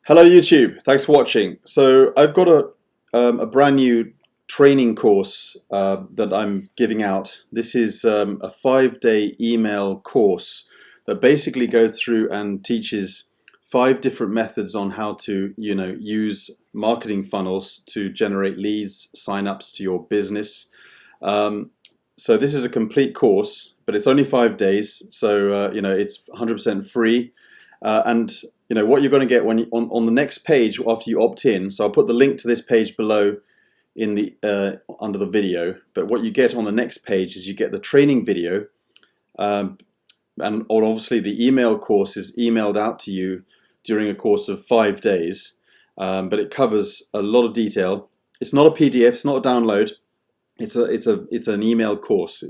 Hello YouTube, thanks for watching. So I've got a brand new training course that I'm giving out. This is a 5-day email course that basically goes through and teaches 5 different methods on how to use marketing funnels to generate leads, sign-ups to your business. So this is a complete course, but it's only 5 days, so it's 100% free. And what you're going to get when on the next page after you opt in. So I'll put the link to this page below in the under the video. But what you get on the next page is you get the training video, and obviously the email course is emailed out to you during a course of 5 days. But it covers a lot of detail. It's not a PDF. It's not a download. It's an email course.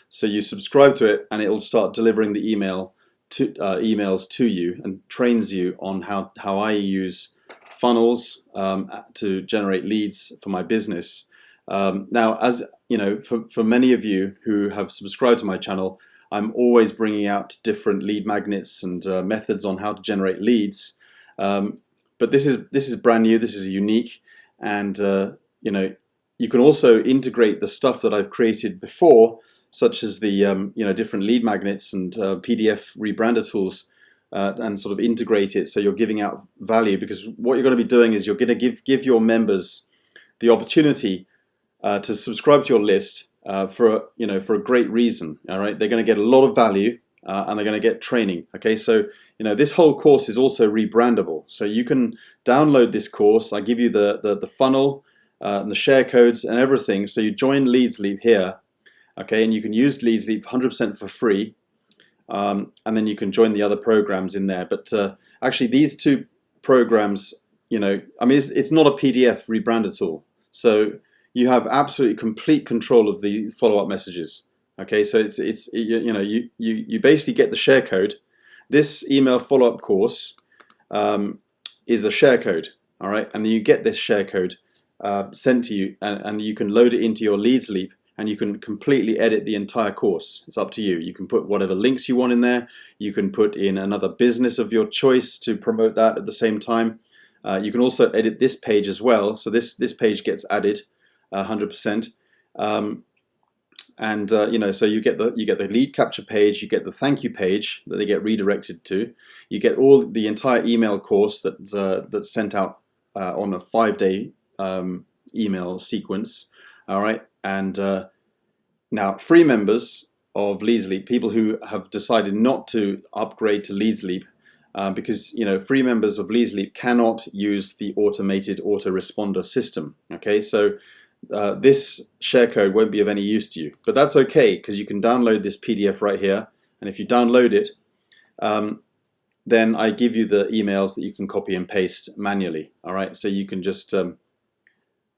So you subscribe to it, and it'll start delivering the emails to you and trains you on how I use funnels to generate leads for my business. Now, as you know, for many of you who have subscribed to my channel, I'm always bringing out different lead magnets and methods on how to generate leads. But this is brand new. This is unique, and you can also integrate the stuff that I've created before, such as the different lead magnets and PDF rebrander tools, and sort of integrate it so you're giving out value. Because what you're going to be doing is you're going to give your members the opportunity to subscribe to your list for a great reason. All right, they're going to get a lot of value and they're going to get training. Okay, so this whole course is also rebrandable, so you can download this course. I give you the funnel and the share codes and everything. So you join LeadsLeap here. Okay, and you can use LeadsLeap 100% for free, and then you can join the other programs in there. But actually, these 2 programs, it's not a PDF rebrander tool, so you have absolutely complete control of the follow-up messages. Okay, so you basically get the share code. This email follow-up course is a share code, all right, and then you get this share code sent to you, and you can load it into your LeadsLeap. And you can completely edit the entire course. It's up to you. You can put whatever links you want in there. You can put in another business of your choice to promote that at the same time. You can also edit this page as well. So this page gets added 100%. So you get the lead capture page. You get the thank you page that they get redirected to. You get the entire email course that's sent out on a 5-day email sequence. All right. And now, free members of LeadsLeap, people who have decided not to upgrade to LeadsLeap, because free members of LeadsLeap cannot use the automated autoresponder system. Okay, so this share code won't be of any use to you, but that's okay because you can download this PDF right here, and if you download it, then I give you the emails that you can copy and paste manually. All right, so you can just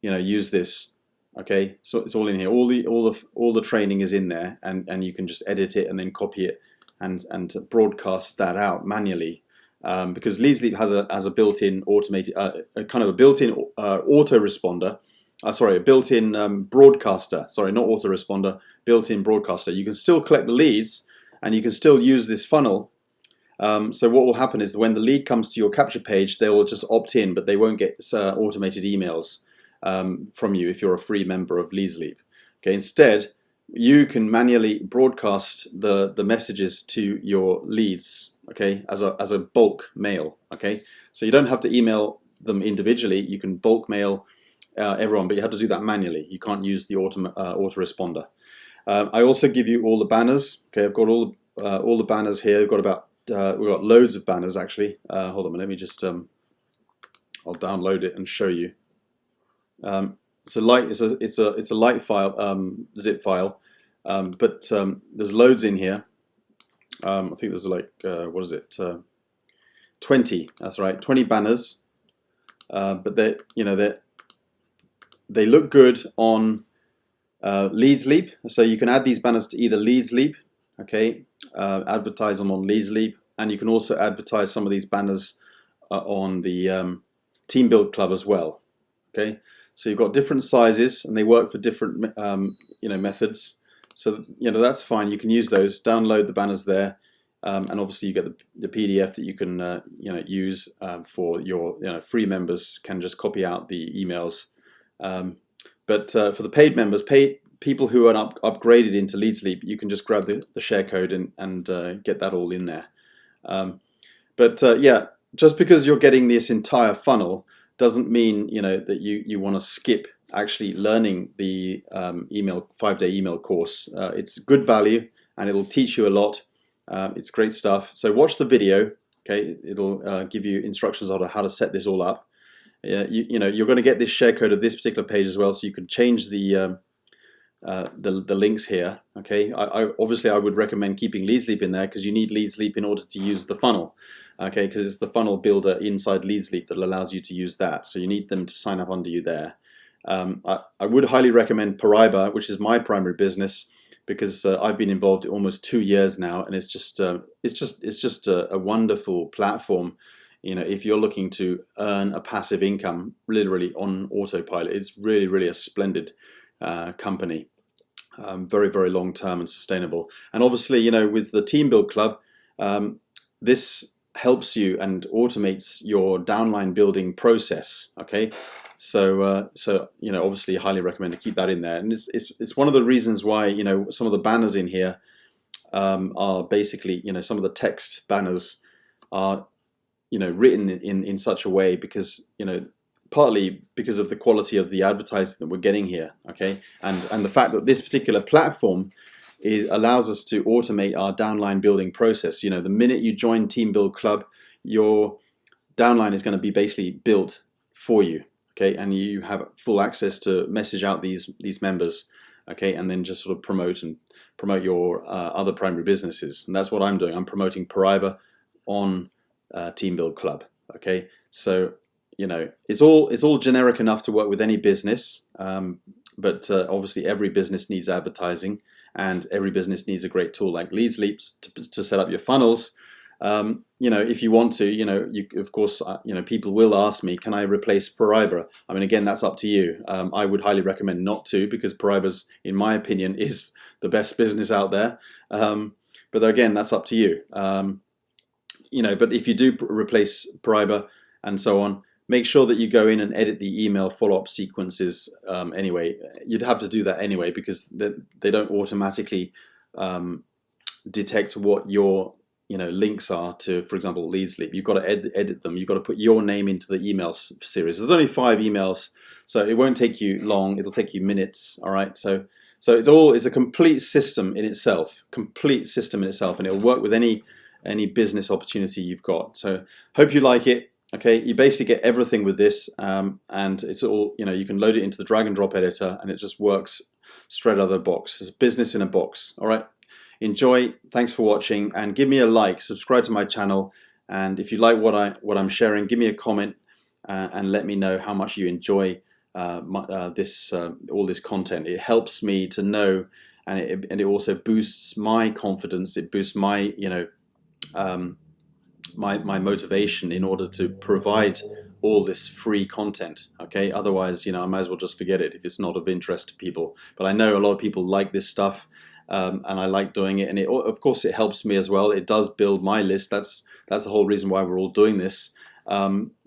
use this. Okay, so it's all in here. All the training is in there, and you can just edit it and then copy it and broadcast that out manually. Because LeadsLeap has a built-in automated, kind of a built-in autoresponder. Sorry, a built-in broadcaster. Sorry, not autoresponder, built-in broadcaster. You can still collect the leads, and you can still use this funnel. So what will happen is when the lead comes to your capture page, they will just opt in, but they won't get automated emails from you if you're a free member of LeadsLeap. Okay, instead you can manually broadcast the messages to your leads, okay, as a bulk mail. Okay, so you don't have to email them individually. You can bulk mail everyone, but you have to do that manually. You can't use the autoresponder. I also give you all the banners. Okay, I've got all the banners here. We've got loads of banners actually. Hold on, let me just I'll download it and show you. It's a light file, zip file, but there's loads in here. I think there's like 20. That's right, 20 banners. But they look good on LeadsLeap. So you can add these banners to either LeadsLeap, okay, advertise them on LeadsLeap, and you can also advertise some of these banners on the Team Build Club as well. Okay. So you've got different sizes, and they work for different methods. So that's fine. You can use those. Download the banners there. and obviously you get the PDF that you can use for your free members can just copy out the emails. But for the paid members, people who are upgraded into Lead Sleep, you can just grab the share code and get that all in there. Yeah, just because you're getting this entire funnel doesn't mean that you want to skip actually learning the 5-day email course. It's good value and it'll teach you a lot. It's great stuff. So watch the video. Okay, it'll give you instructions on how to set this all up. You're going to get this share code of this particular page as well, so you can change the links here. Okay, obviously I would recommend keeping Lead Sleep in there because you need Lead Sleep in order to use the funnel. Okay, because it's the funnel builder inside Lead Sleep that allows you to use that. So you need them to sign up under you there. I would highly recommend Pariba, which is my primary business, because I've been involved almost 2 years now, and it's just a wonderful platform. If you're looking to earn a passive income literally on autopilot, it's really a splendid company, very, very long term and sustainable. And obviously, with the Team Build Club, this helps you and automates your downline building process. Okay, so obviously, highly recommend to keep that in there. And it's one of the reasons why some of the banners in here are basically some of the text banners are written in such a way because partly because of the quality of the advertising that we're getting here, okay, and the fact that this particular platform allows us to automate our downline building process. The minute you join Team Build Club, your downline is going to be basically built for you, okay, and you have full access to message out these members, okay, and then just sort of promote your other primary businesses. And that's what I'm doing. I'm promoting Pariba on Team Build Club. Okay, so it's all generic enough to work with any business, but obviously every business needs advertising, and every business needs a great tool like Lead Sleep to set up your funnels. If you want to, you of course, people will ask me, can I replace Pariba? I mean, again, that's up to you. I would highly recommend not to, because Pariba's, in my opinion, is the best business out there. But again, that's up to you. But if you do replace Pariba and so on, make sure that you go in and edit the email follow-up sequences anyway. You'd have to do that anyway because they don't automatically detect what your links are to, for example, Lead Sleep. You've got to edit them. You've got to put your name into the email series. There's only 5 emails, so it won't take you long. It'll take you minutes. All right. So it's a complete system in itself. And it'll work with any business opportunity you've got. So hope you like it. Okay, you basically get everything with this, and it's all you can load it into the drag and drop editor, and it just works straight out of the box. It's a business in a box. All right, enjoy. Thanks for watching, and give me a like, subscribe to my channel, and if you like what I'm sharing, give me a comment and let me know how much you enjoy all this content. It helps me to know, and it also boosts my confidence. It boosts my my motivation in order to provide all this free content. Okay, otherwise I might as well just forget it if it's not of interest to people. But I know a lot of people like this stuff, and I like doing it, and of course it helps me as well. It does build my list. That's the whole reason why we're all doing this,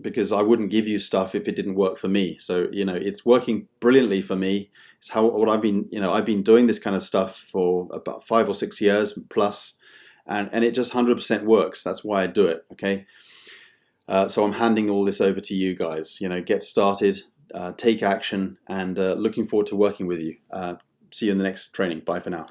because I wouldn't give you stuff if it didn't work for me. So it's working brilliantly for me. It's what I've been doing this kind of stuff for about 5 or 6 years plus. And it just 100% works. That's why I do it. Okay. So I'm handing all this over to you guys. Get started, take action, and looking forward to working with you. See you in the next training. Bye for now.